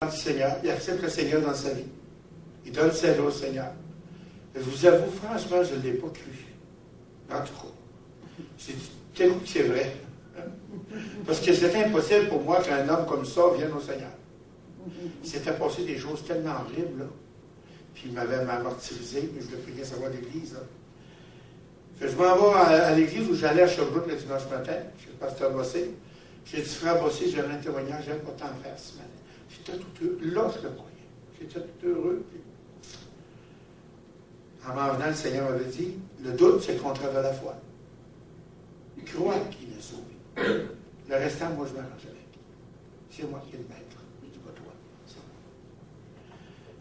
du Seigneur, il accepte le Seigneur dans sa vie. Il donne sa vie au Seigneur. Je vous avoue, franchement, je ne l'ai pas cru. En tout cas. J'ai dit, quel coup que c'est vrai. Parce que c'était impossible pour moi qu'un homme comme ça vienne au Seigneur. Il s'était passé des choses tellement horribles, là. Puis il m'avait martyrisé, mais je voulais prier savoir l'église. Je m'en vais à l'église où j'allais à Sherbrooke le dimanche matin, chez le pasteur Bossé. J'ai dit, frère Bossé, j'aimerais un témoignage, j'aime pas t'en faire ce matin. J'étais tout heureux. Là, je le croyais. J'étais tout heureux. Puis... En m'en venant, le Seigneur m'avait dit, le doute, c'est le contraire de la foi. Crois qu'il est sauvé. Le restant, moi, je m'arrange avec. C'est moi qui est le maître. Je dis pas toi.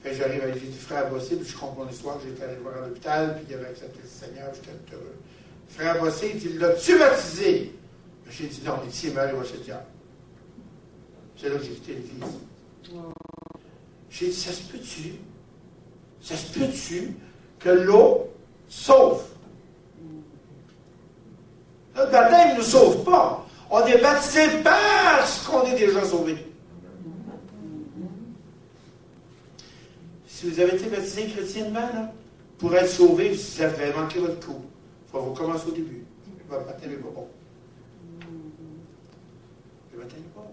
Fait que j'arrive avec, j'ai dit, frère Bossé, puis je comprends l'histoire, j'étais allé le voir à l'hôpital, puis il avait accepté le Seigneur, j'étais tout heureux. Frère Bossé, il dit, l'as-tu baptisé? J'ai dit, non, il dit, il va chez le diable. C'est là que j'ai quitté l'église. J'ai dit, ça se peut-tu? Ça se peut-tu que l'eau sauve? Le baptême ne nous sauve pas. On est baptisé parce qu'on est déjà sauvé. Si vous avez été baptisé chrétiennement, là, pour être sauvé, vous avez manqué votre coup. Il faut recommencer au début. Le baptême n'est pas bon. Le baptême n'est pas bon.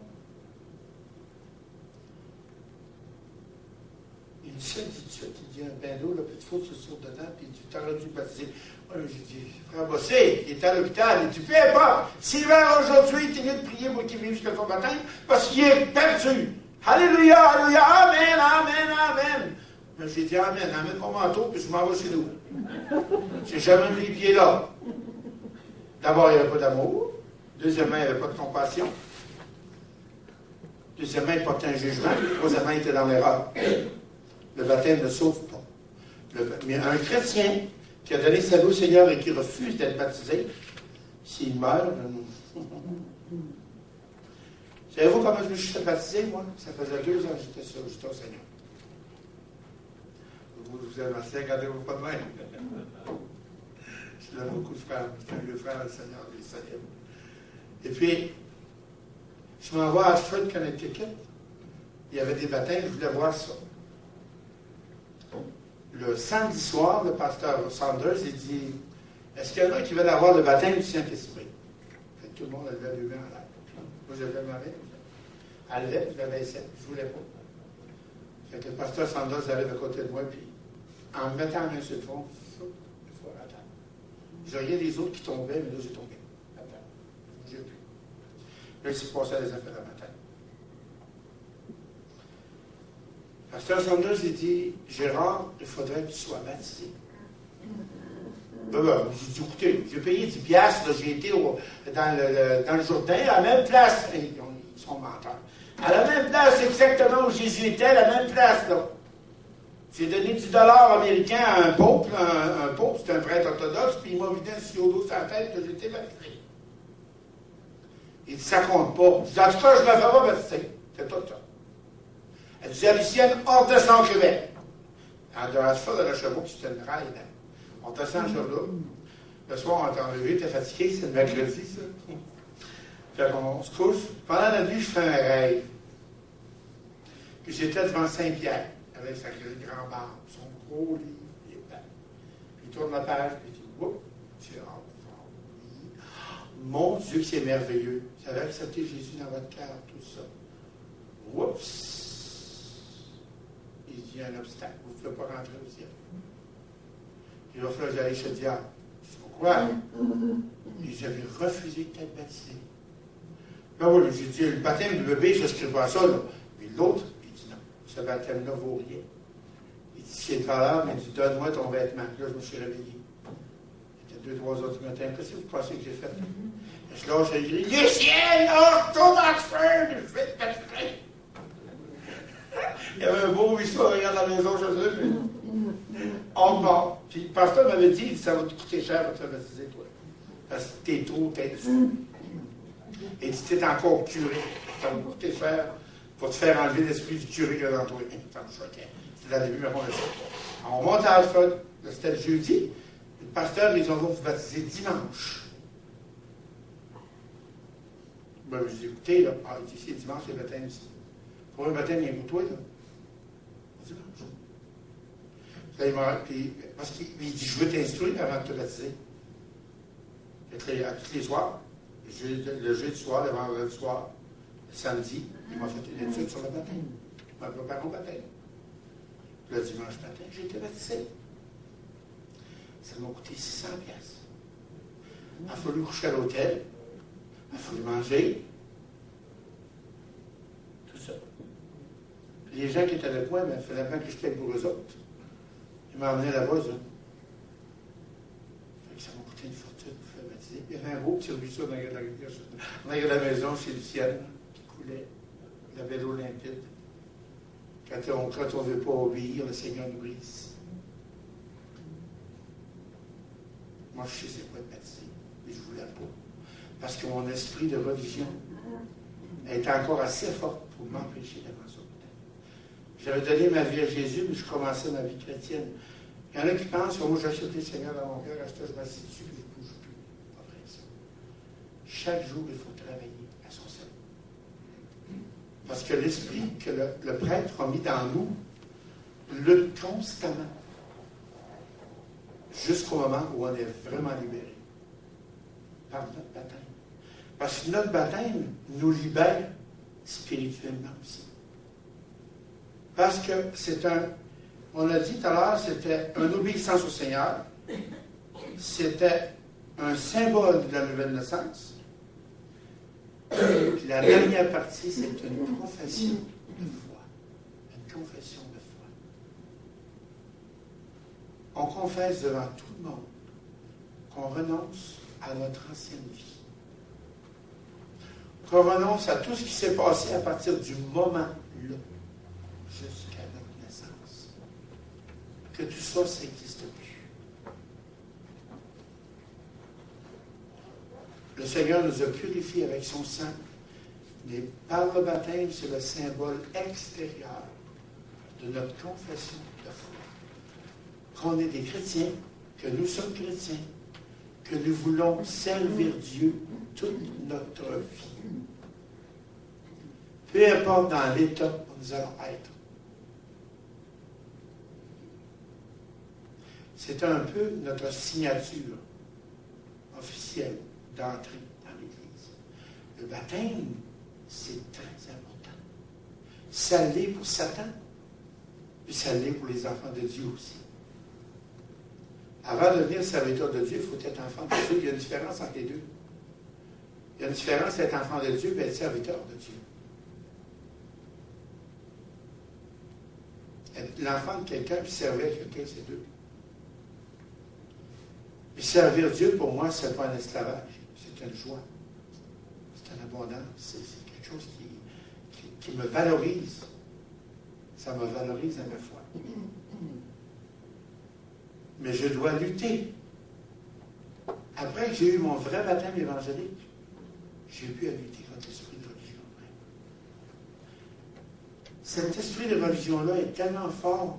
Il dit ça, il dit un bain d'eau, puis il faut que tu sautes dedans, puis tu t'aurais dû baptiser. J'ai dit, frère Bossé, il est à l'hôpital, il dit, peu importe, s'il va aujourd'hui, il est mieux de prier pour qu'il vive jusqu'à son baptême, parce qu'il est perdu. Alléluia, alléluia, amen, amen, amen. Mais j'ai dit, amen, amène mon manteau, puis je m'en vais chez nous. J'ai jamais mis les pieds là. D'abord, il n'y avait pas d'amour. Deuxièmement, il n'y avait pas de compassion. Deuxièmement, il portait un jugement. Troisièmement, il était dans l'erreur. Le baptême ne sauve pas. Mais un chrétien qui a donné sa vie au Seigneur et qui refuse d'être baptisé, s'il meurt, savez-vous comment je me suis fait baptiser, moi? Ça faisait 2 ans que j'étais au Seigneur. Vous avez assez, regardez-vous pas de même. Je l'aime beaucoup, frère. C'est un vieux frère, le Seigneur, il est célèbre. Et puis, je m'en vais à Hartford, Connecticut. Il y avait des baptêmes, je voulais voir ça. Le samedi soir, le pasteur Sanders, il dit, est-ce qu'il y en a qui veulent avoir le baptême du Saint-Esprit? Tout le monde levait les mains en l'air. Moi, j'avais ma main. Elle levait, je l'avais essayé, je ne voulais pas. Fait que le pasteur Sanders arrive à côté de moi, puis en me mettant la main sur le front, il faut attendre. Je voyais les autres qui tombaient, mais là, j'ai tombé. Attends, je ne bougeais plus. Là, il s'est passé à des affaires à ma tête. Pasteur Sanders, il dit, Gérard, il faudrait que tu sois baptisé. J'ai dit, écoutez, j'ai payé 10 piastres, j'ai été dans le Jourdain, à la même place. Ils sont menteurs. À la même place exactement où Jésus était, à la même place, là. J'ai donné 10 $ américains à un pope. Un pope, c'était un prêtre orthodoxe, puis il m'a vidé un sillot d'eau sur la tête que j'étais baptisé. Il dit, ça compte pas. Je dis, en tout cas, je ne me fais pas baptiser. C'est tout ça. Elle disait, Lucienne, hors de son Québec. En dehors de ça, de la chevaux, c'était une raille. On descend à Sherbrooke. Le soir, on est enlevé, t'es fatigué, c'est le mercredi, ça. Fait qu'on se couche. Pendant la nuit, je fais un rêve. Puis j'étais devant Saint-Pierre, avec sa grande barbe, son gros livre, il est blanc. Puis il tourne la page, puis il dit, oups, j'ai hâte. Mon Dieu, c'est merveilleux. Vous avez accepté Jésus dans votre cœur, tout ça. Oups! Il dit, il y a un obstacle. Vous ne pouvez pas rentrer au ciel. Il va falloir que j'aille chez le diable. Je dis, pourquoi? Il dit, j'avais refusé d'être baptisé. Ben oui, j'ai dit, le baptême du bébé, je ne s'inscris pas à ça, là. Mais l'autre, il dit, non, ce baptême-là vaut rien. Il dit, c'est valable, il dit, donne-moi ton vêtement. Puis là, je me suis réveillé. C'était 2-3 heures du matin. Qu'est-ce que vous pensez que j'ai fait? Et je lâche, j'ai dit, Lucien, là, retourne à Oxford, je vais te baptiser. Il y avait un beau histoire à la maison chez eux, puis on part. Puis le pasteur m'avait dit, ça va te coûter cher de te baptiser, toi. Parce que t'es trop tête. Et tu t'es encore curé. Ça va te coûter cher pour te faire enlever l'esprit du curé que dans toi. Ça me choquait. C'était dans le début, mais on le sait. On monte à Alfred, c'était le jeudi. Le pasteur, ils ont voulu vous baptiser dimanche. Ben, je dis, écoutez, là, ici, c'est dimanche, c'est le baptême ici. Pour un baptême, il y a pour toi, là. Dimanche. Là, il m'a, puis, parce qu'il dit, je veux t'instruire avant de te baptiser. À tous les soirs, le jeudi soir, le vendredi soir, le samedi, il m'a fait une étude sur le baptême. Il m'a préparé au baptême. Le dimanche matin, j'ai été baptisé. Ça m'a coûté 600 piastres. Il a fallu coucher à l'hôtel. Il a fallu manger. Tout ça. Puis les gens qui étaient avec moi, il fallait bien que je paye pour eux autres. Ils m'ont emmené là-bas, ça. Ça m'a coûté une fortune pour faire baptiser. Il y avait un beau petit ruisseau dans la maison chez Lucienne qui coulait. Il y avait l'eau limpide. Quand on ne veut pas obéir, le Seigneur nous brise. Moi, je sais c'est quoi être baptisé, mais je ne voulais pas. Parce que mon esprit de religion était encore assez fort pour m'empêcher d'avancer au baptême. J'avais donné ma vie à Jésus, mais je commençais ma vie chrétienne. Il y en a qui pensent que moi, j'ai accepté le Seigneur dans mon cœur, à ce que je m'assieds dessus, et je ne bouge plus. Pas vrai, ça. Chaque jour, il faut travailler à son salut. Parce que l'esprit que le prêtre a mis dans nous lutte constamment jusqu'au moment où on est vraiment libéré par notre baptême. Parce que notre baptême nous libère spirituellement aussi. Parce que c'est on l'a dit tout à l'heure, c'était une obéissance au Seigneur, c'était un symbole de la nouvelle naissance. Puis la dernière partie, c'est une confession de foi. Une confession de foi. On confesse devant tout le monde qu'on renonce à notre ancienne vie. Qu'on renonce à tout ce qui s'est passé à partir du moment-là jusqu'à notre naissance. Que tout ça, ça n'existe plus. Le Seigneur nous a purifiés avec son sang, mais par le baptême, c'est le symbole extérieur de notre confession de foi. Qu'on est des chrétiens, que nous sommes chrétiens, que nous voulons servir Dieu toute notre vie. Peu importe dans l'état où nous allons être. C'est un peu notre signature officielle d'entrer dans l'Église. Le baptême, c'est très important. Ça l'est pour Satan, puis ça l'est pour les enfants de Dieu aussi. Avant de devenir serviteur de Dieu, il faut être enfant de Dieu. Il y a une différence entre les deux. Il y a une différence d'être enfant de Dieu et être serviteur de Dieu. Être l'enfant de quelqu'un puis servir quelqu'un, c'est deux. Puis servir Dieu, pour moi, ce n'est pas un esclavage. C'est une joie. C'est une abondance. C'est quelque chose qui me valorise. Ça me valorise à ma foi. Mais je dois lutter. Après que j'ai eu mon vrai baptême évangélique, j'ai pu lutter contre l'esprit de religion. Cet esprit de religion-là est tellement fort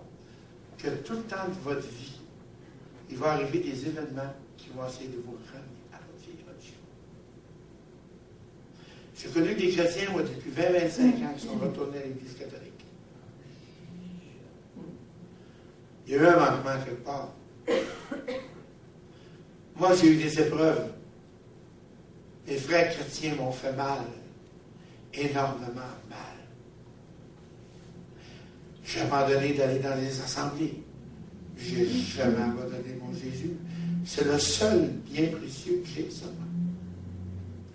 que tout le temps de votre vie, il va arriver des événements qui vont essayer de vous ramener à votre vieille religion. J'ai connu des chrétiens, moi, depuis 20-25 ans, qui sont retournés à l'Église catholique. Il y a eu un manquement quelque part. Moi, j'ai eu des épreuves. Les frères chrétiens m'ont fait mal. Énormément mal. J'ai abandonné d'aller dans les assemblées. J'ai jamais abandonné mon Jésus. C'est le seul bien précieux que j'ai, ça.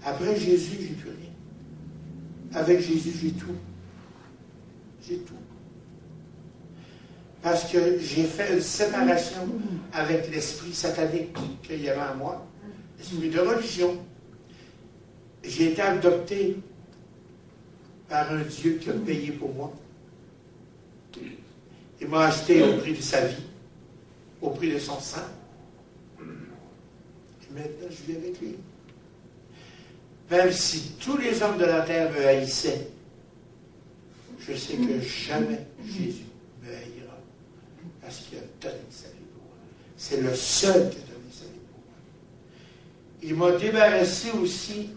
Après Jésus, j'ai plus rien. Avec Jésus, j'ai tout. J'ai tout. Parce que j'ai fait une séparation avec l'esprit satanique qu'il y avait en moi, l'esprit de religion. J'ai été adopté par un Dieu qui a payé pour moi. Il m'a acheté au prix de sa vie, au prix de son sang. Et maintenant, je vis avec lui. Même si tous les hommes de la terre me haïssaient, je sais que jamais Jésus me haïra. Parce qu'il a donné sa vie pour moi. C'est le seul qui a donné sa vie pour moi. Il m'a débarrassé aussi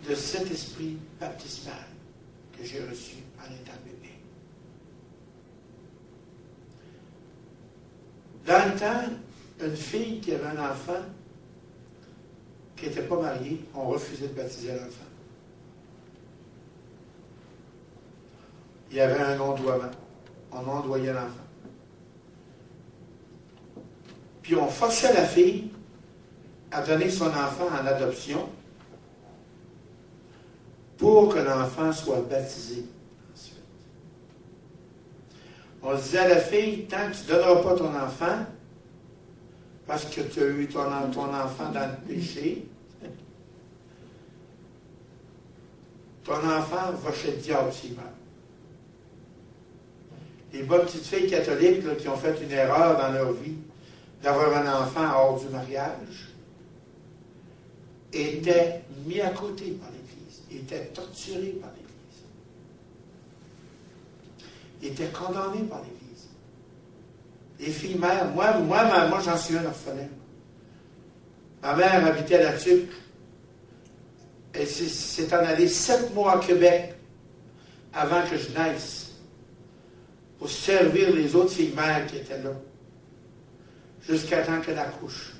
de cet esprit baptismal que j'ai reçu en étant bébé. Dans le temps, une fille qui avait un enfant qui n'était pas mariée, on refusait de baptiser l'enfant. Il y avait un ondoiement. On ondoyait l'enfant. Puis on forçait la fille à donner son enfant en adoption pour que l'enfant soit baptisé ensuite. On disait à la fille, tant que tu ne donneras pas ton enfant, parce que tu as eu ton enfant dans le péché, ton enfant va chez le diable s'il meurt. Les bonnes petites filles catholiques là, qui ont fait une erreur dans leur vie d'avoir un enfant hors du mariage étaient mis à côté par l'Église, étaient torturés par l'Église, étaient condamnés par l'Église. Les filles mères, moi j'en suis un orphelin. Ma mère habitait à la Tuque. Elle s'est en allée 7 mois à Québec avant que je naisse pour servir les autres filles mères qui étaient là, jusqu'à temps qu'elle accouche.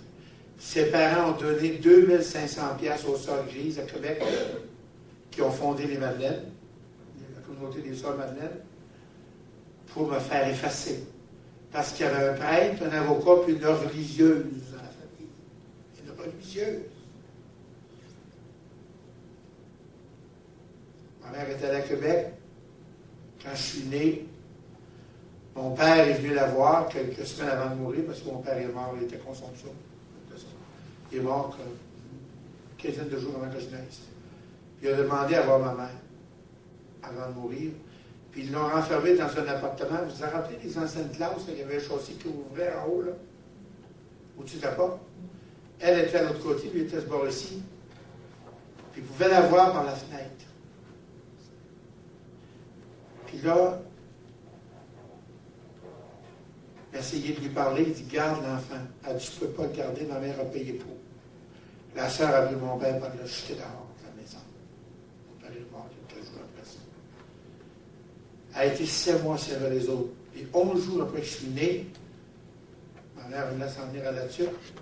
Ses parents ont donné 2500 piastres aux Sœurs Grises à Québec, qui ont fondé les Madeleines, la communauté des Sœurs Madeleines, pour me faire effacer. Parce qu'il y avait un prêtre, un avocat, puis une religieuse dans la famille. Une religieuse. Ma mère était allée à Québec. Quand je suis né, mon père est venu la voir quelques semaines avant de mourir, parce que mon père est mort, il était consomption. Il est mort une quinzaine de jours avant que je naisse. Puis il a demandé à voir ma mère avant de mourir. Puis ils l'ont renfermé dans un appartement. Vous vous rappelez des anciennes classes, là, il y avait un chaussée qui ouvrait en haut, là, au-dessus de la porte. Elle était à l'autre côté, lui était ce bord-ci. Puis il pouvait la voir par la fenêtre. Puis là, il a essayé de lui parler, il dit, garde l'enfant. Elle dit, je ne peux pas le garder, ma mère a payé pour. La sœur a pris mon père par l'a jeté dehors de la maison. Mon père est mort quelques jours après ça. Elle a été 7 mois servir les autres. Et 11 jours après que je suis né, ma mère venait s'en venir à la Turque,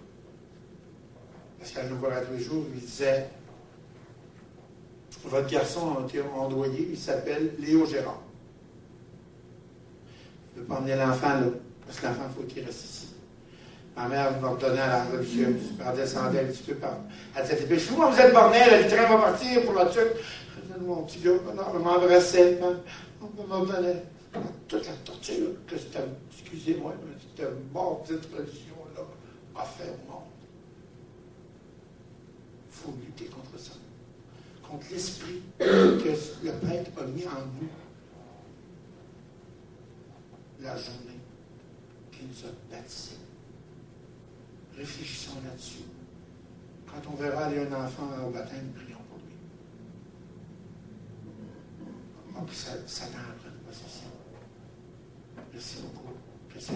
parce qu'elle nous voit tous les jours, il disait, votre garçon a été endoyé, il s'appelle Léo Gérard. Je ne peux pas emmener l'enfant là. Parce que l'enfant, il faut qu'il reste ici. Ma mère m'ordonnait à la religieuse. Elle descendait un petit peu par. Elle disait, dépêchez-vous, vous êtes borné, le train va partir pour la Turque. Je disais, mon petit gars, non, elle m'embrassait, on m'ordonnait. Toute la torture que c'était, excusez-moi, mais c'était mort, cette religion-là, a fait au monde. Il faut lutter contre ça. Contre l'esprit que le prêtre a mis en nous la journée qui nous a baptisés. Réfléchissons là-dessus. Quand on verra aller un enfant au baptême, prions pour lui. Donc, Satan prenne possession. Merci beaucoup. Que c'est